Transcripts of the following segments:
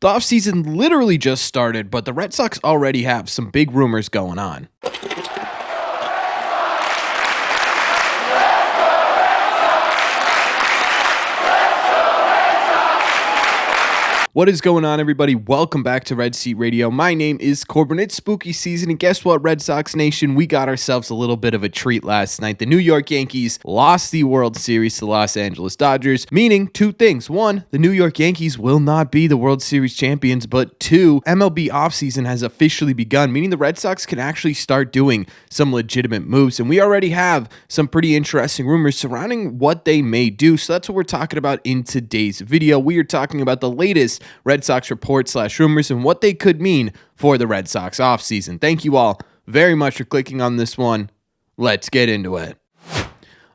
The offseason literally just started, but the Red Sox already have some big rumors going on. What is going on, everybody? Welcome back to Red Seat Radio. My name is Corbin. It's spooky season, and guess what, Red Sox Nation? We got ourselves a little bit of a treat last night. The New York Yankees lost the World Series to the Los Angeles Dodgers, meaning two things. One, the New York Yankees will not be the World Series champions, but two, MLB offseason has officially begun, meaning the Red Sox can actually start doing some legitimate moves, and we already have some pretty interesting rumors surrounding what they may do, so that's what we're talking about in today's video. We are talking about the latest Red Sox report / rumors and what they could mean for the Red Sox offseason. Thank you all very much for clicking on this one. Let's get into it.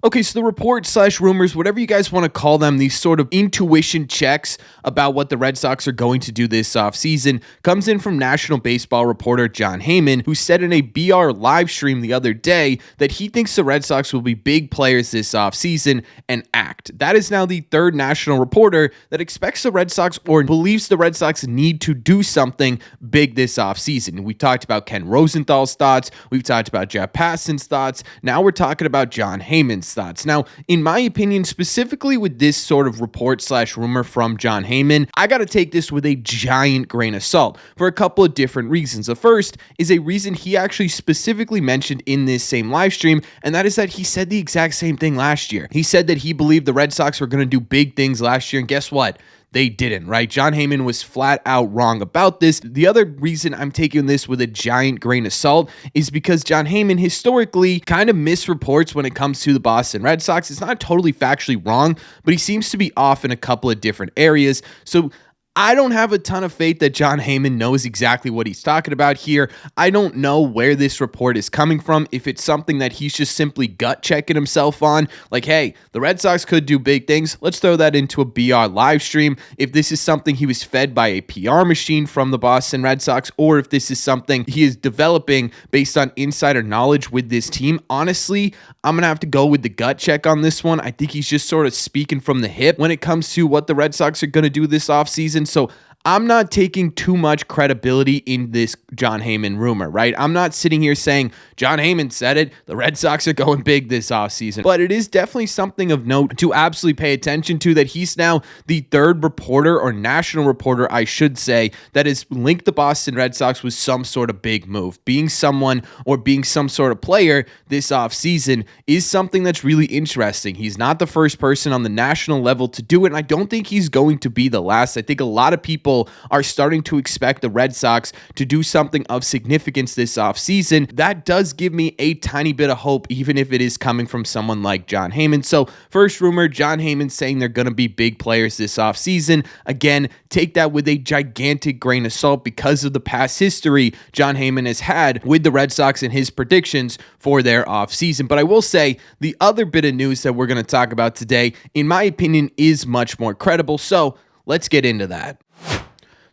Okay, so the report / rumors, whatever you guys want to call them, these sort of intuition checks about what the Red Sox are going to do this offseason, comes in from National Baseball reporter Jon Heyman, who said in a BR live stream the other day that he thinks the Red Sox will be big players this offseason and act. That is now the third national reporter that expects the Red Sox or believes the Red Sox need to do something big this offseason. We talked about Ken Rosenthal's thoughts. We've talked about Jeff Passan's thoughts. Now we're talking about Jon Heyman's thoughts. Now, in my opinion, specifically with this sort of report / rumor from Jon Heyman, I got to take this with a giant grain of salt for a couple of different reasons. The first is a reason he actually specifically mentioned in this same live stream, and that is that he said the exact same thing last year. He said that he believed the Red Sox were going to do big things last year, and guess what? They didn't, right? Jon Heyman was flat out wrong about this. The other reason I'm taking this with a giant grain of salt is because Jon Heyman historically kind of misreports when it comes to the Boston Red Sox. It's not totally factually wrong, but he seems to be off in a couple of different areas. So I don't have a ton of faith that Jon Heyman knows exactly what he's talking about here. I don't know where this report is coming from. If it's something that he's just simply gut checking himself on, like, hey, the Red Sox could do big things, let's throw that into a BR live stream. If this is something he was fed by a PR machine from the Boston Red Sox, or if this is something he is developing based on insider knowledge with this team, honestly, I'm going to have to go with the gut check on this one. I think he's just sort of speaking from the hip when it comes to what the Red Sox are going to do this offseason. So I'm not taking too much credibility in this Jon Heyman rumor, right? I'm not sitting here saying Jon Heyman said it, the Red Sox are going big this offseason. But it is definitely something of note to absolutely pay attention to that he's now the third reporter, or national reporter, I should say, that has linked the Boston Red Sox with some sort of big move. Being someone or being some sort of player this offseason is something that's really interesting. He's not the first person on the national level to do it, and I don't think he's going to be the last. I think a lot of people are starting to expect the Red Sox to do something of significance this offseason. That does give me a tiny bit of hope, even if it is coming from someone like Jon Heyman. So first rumor, Jon Heyman saying they're going to be big players this offseason. Again, take that with a gigantic grain of salt because of the past history Jon Heyman has had with the Red Sox and his predictions for their offseason. But I will say the other bit of news that we're going to talk about today, in my opinion, is much more credible. So let's get into that.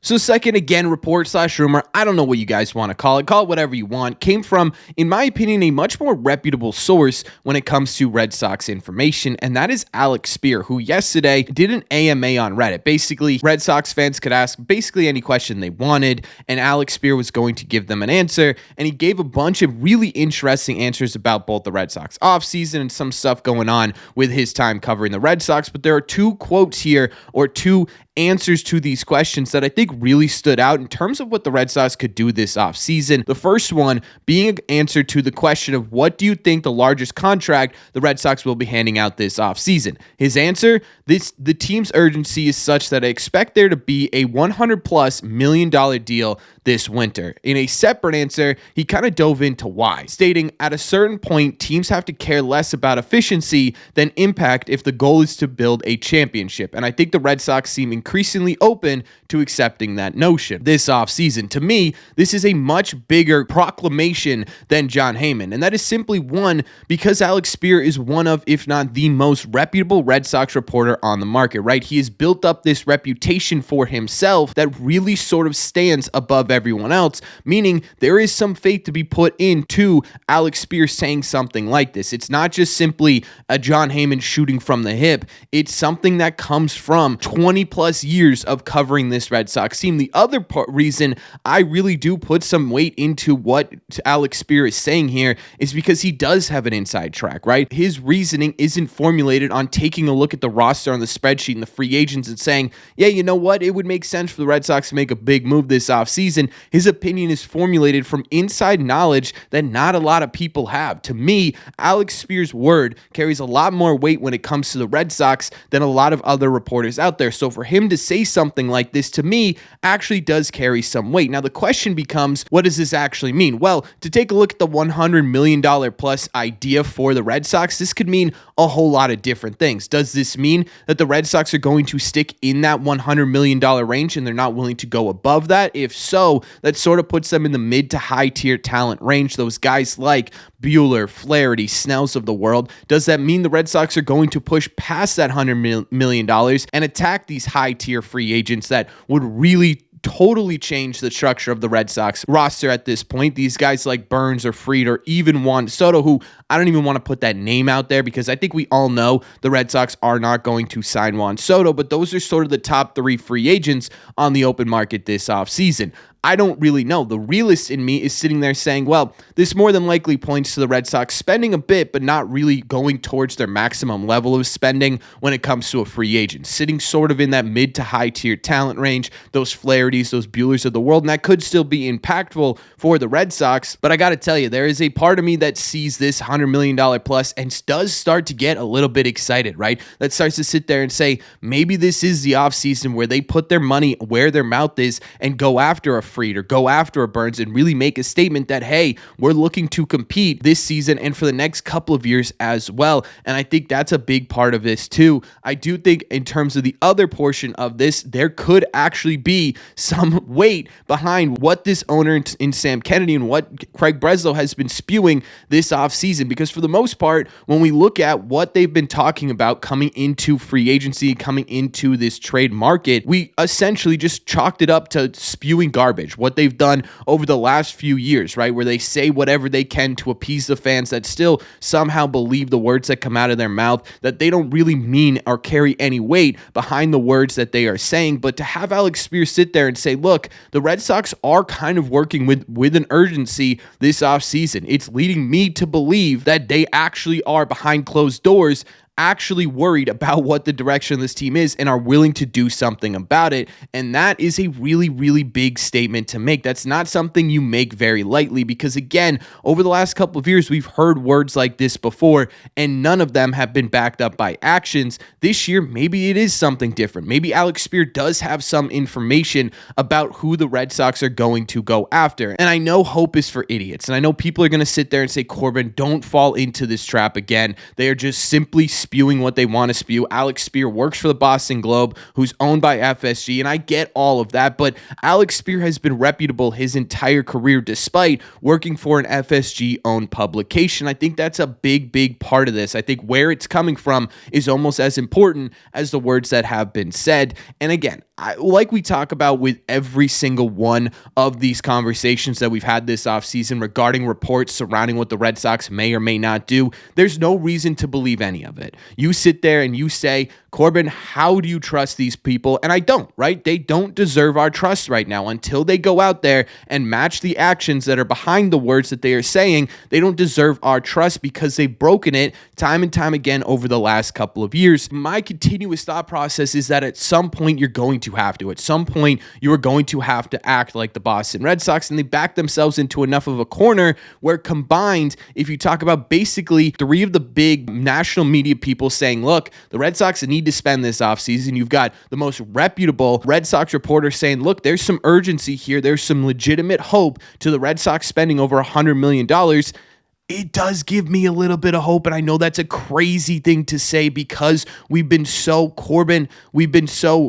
So second, again, report / rumor, I don't know what you guys want to call it whatever you want, came from, in my opinion, a much more reputable source when it comes to Red Sox information, and that is Alex Speier, who yesterday did an AMA on Reddit. Basically, Red Sox fans could ask basically any question they wanted, and Alex Speier was going to give them an answer, and he gave a bunch of really interesting answers about both the Red Sox offseason and some stuff going on with his time covering the Red Sox, but there are two quotes here, or two answers to these questions that I think really stood out in terms of what the Red Sox could do this offseason. The first one being an answer to the question of what do you think the largest contract the Red Sox will be handing out this offseason? His answer, the team's urgency is such that I expect there to be a $100+ million deal this winter. In a separate answer, he kind of dove into why, stating at a certain point, teams have to care less about efficiency than impact if the goal is to build a championship. And I think the Red Sox seem increasingly open to accepting that notion this offseason. To me, this is a much bigger proclamation than Jon Heyman. And that is simply one, because Alex Speier is one of, if not the most reputable Red Sox reporter on the market, right? He has built up this reputation for himself that really sort of stands above of everyone else, meaning there is some faith to be put into Alex Speier saying something like this. It's not just simply a John Heyman shooting from the hip. It's something that comes from 20 plus years of covering this Red Sox team. The other reason I really do put some weight into what Alex Speier is saying here is because he does have an inside track, right? His reasoning isn't formulated on taking a look at the roster on the spreadsheet and the free agents and saying, yeah, you know what? It would make sense for the Red Sox to make a big move this offseason. His opinion is formulated from inside knowledge that not a lot of people have. To me, Alex Speier's word carries a lot more weight when it comes to the Red Sox than a lot of other reporters out there. So for him to say something like this, to me, actually does carry some weight. Now, the question becomes, what does this actually mean? Well, to take a look at the $100 million plus idea for the Red Sox, this could mean a whole lot of different things. Does this mean that the Red Sox are going to stick in that $100 million range and they're not willing to go above that? If so, that sort of puts them in the mid to high tier talent range. Those guys like Buehler, Flaherty, Snells of the world. Does that mean the Red Sox are going to push past that $100 million and attack these high tier free agents that would really totally change the structure of the Red Sox roster at this point? These guys like Burns or Fried or even Juan Soto, who I don't even want to put that name out there because I think we all know the Red Sox are not going to sign Juan Soto, but those are sort of the top three free agents on the open market this offseason. I don't really know. The realist in me is sitting there saying, well, this more than likely points to the Red Sox spending a bit, but not really going towards their maximum level of spending when it comes to a free agent, sitting sort of in that mid to high tier talent range, those Flahertys, those Buehlers of the world, and that could still be impactful for the Red Sox. But I got to tell you, there is a part of me that sees this $100 million plus and does start to get a little bit excited, right? That starts to sit there and say, maybe this is the offseason where they put their money where their mouth is and go after a Fried or go after a Burns and really make a statement that, hey, we're looking to compete this season and for the next couple of years as well. And I think that's a big part of this too. I do think in terms of the other portion of this, there could actually be some weight behind what this owner in Sam Kennedy and what Craig Breslow has been spewing this offseason. Because for the most part, when we look at what they've been talking about coming into free agency, coming into this trade market, we essentially just chalked it up to spewing garbage. What they've done over the last few years, right? Where they say whatever they can to appease the fans that still somehow believe the words that come out of their mouth, that they don't really mean or carry any weight behind the words that they are saying. But to have Alex Speier sit there and say, look, the Red Sox are kind of working with an urgency this offseason. It's leading me to believe that they actually are behind closed doors actually worried about what the direction of this team is and are willing to do something about it. And that is a really, really big statement to make. That's not something you make very lightly because, again, over the last couple of years, we've heard words like this before and none of them have been backed up by actions. This year, maybe it is something different. Maybe Alex Speier does have some information about who the Red Sox are going to go after. And I know hope is for idiots. And I know people are going to sit there and say, Corbin, don't fall into this trap again. They are just simply spewing what they want to spew. Alex Speier works for the Boston Globe, who's owned by FSG, and I get all of that, but Alex Speier has been reputable his entire career despite working for an FSG-owned publication. I think that's a big, big part of this. I think where it's coming from is almost as important as the words that have been said. And again, like we talk about with every single one of these conversations that we've had this offseason regarding reports surrounding what the Red Sox may or may not do, there's no reason to believe any of it. You sit there and you say, Corbin, how do you trust these people? And I don't, right? They don't deserve our trust right now. Until they go out there and match the actions that are behind the words that they are saying, they don't deserve our trust because they've broken it time and time again over the last couple of years. My continuous thought process is that at some point you're going to have to. At some point you are going to have to act like the Boston Red Sox, and they back themselves into enough of a corner where combined, if you talk about basically three of the big national media people saying, look, the Red Sox need to spend this offseason. You've got the most reputable Red Sox reporter saying, look, there's some urgency here. There's some legitimate hope to the Red Sox spending over $100 million. it does give me a little bit of hope. And I know that's a crazy thing to say because we've been so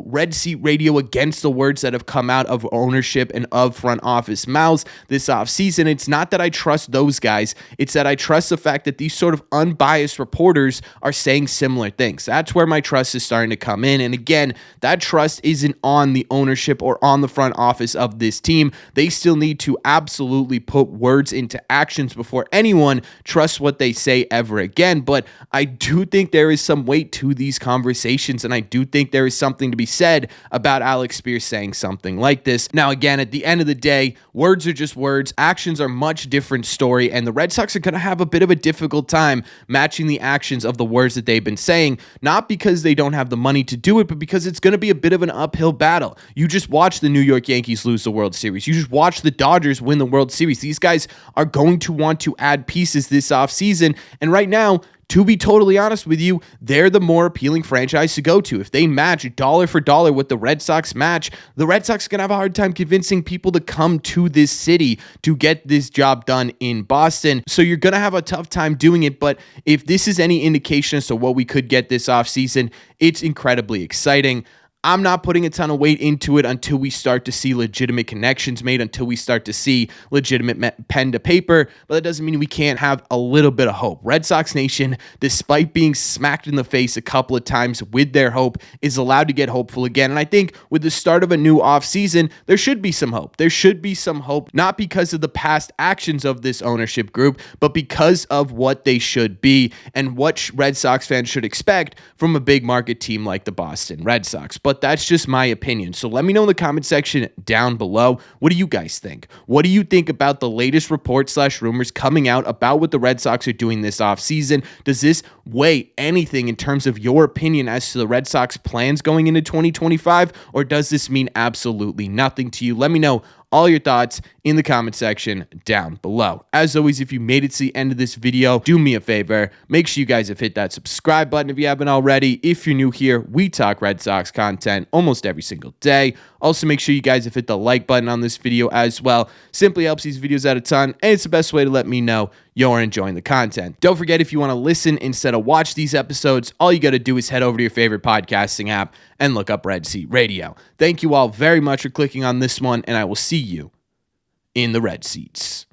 Red Seat Radio against the words that have come out of ownership and of front office mouths this offseason. It's not that I trust those guys. It's that I trust the fact that these sort of unbiased reporters are saying similar things. That's where my trust is starting to come in. And again, that trust isn't on the ownership or on the front office of this team. They still need to absolutely put words into actions before anyone trusts what they say ever again. But I do think there is some weight to these conversations, and I do think there is something to be said about Alex Speier saying something like this. Now, again, at the end of the day, words are just words. Actions are much different story, and the Red Sox are going to have a bit of a difficult time matching the actions of the words that they've been saying, not because they don't have the money to do it, but because it's going to be a bit of an uphill battle. You just watch the New York Yankees lose the World Series. You just watch the Dodgers win the World Series. These guys are going to want to add pieces this offseason, and right now, to be totally honest with you, they're the more appealing franchise to go to. If they match dollar for dollar what the Red Sox match, the Red Sox are going to have a hard time convincing people to come to this city to get this job done in Boston. So you're going to have a tough time doing it. But if this is any indication as to what we could get this offseason, it's incredibly exciting. I'm not putting a ton of weight into it until we start to see legitimate connections made, until we start to see legitimate pen to paper, but that doesn't mean we can't have a little bit of hope. Red Sox Nation, despite being smacked in the face a couple of times with their hope, is allowed to get hopeful again. And I think with the start of a new offseason, there should be some hope. There should be some hope, not because of the past actions of this ownership group, but because of what they should be and what Red Sox fans should expect from a big market team like the Boston Red Sox. But that's just my opinion. So let me know in the comment section down below. What do you guys think? What do you think about the latest reports/rumors coming out about what the Red Sox are doing this offseason? Does this weigh anything in terms of your opinion as to the Red Sox plans going into 2025? Or does this mean absolutely nothing to you? Let me know all your thoughts in the comment section down below. As always, if you made it to the end of this video, do me a favor. Make sure you guys have hit that subscribe button if you haven't already. If you're new here, we talk Red Sox content almost every single day. Also, make sure you guys have hit the like button on this video as well. Simply helps these videos out a ton, and it's the best way to let me know you're enjoying the content. Don't forget, if you want to listen instead of watch these episodes, all you got to do is head over to your favorite podcasting app and look up Red Seat Radio. Thank you all very much for clicking on this one, and I will see you in the Red Seats.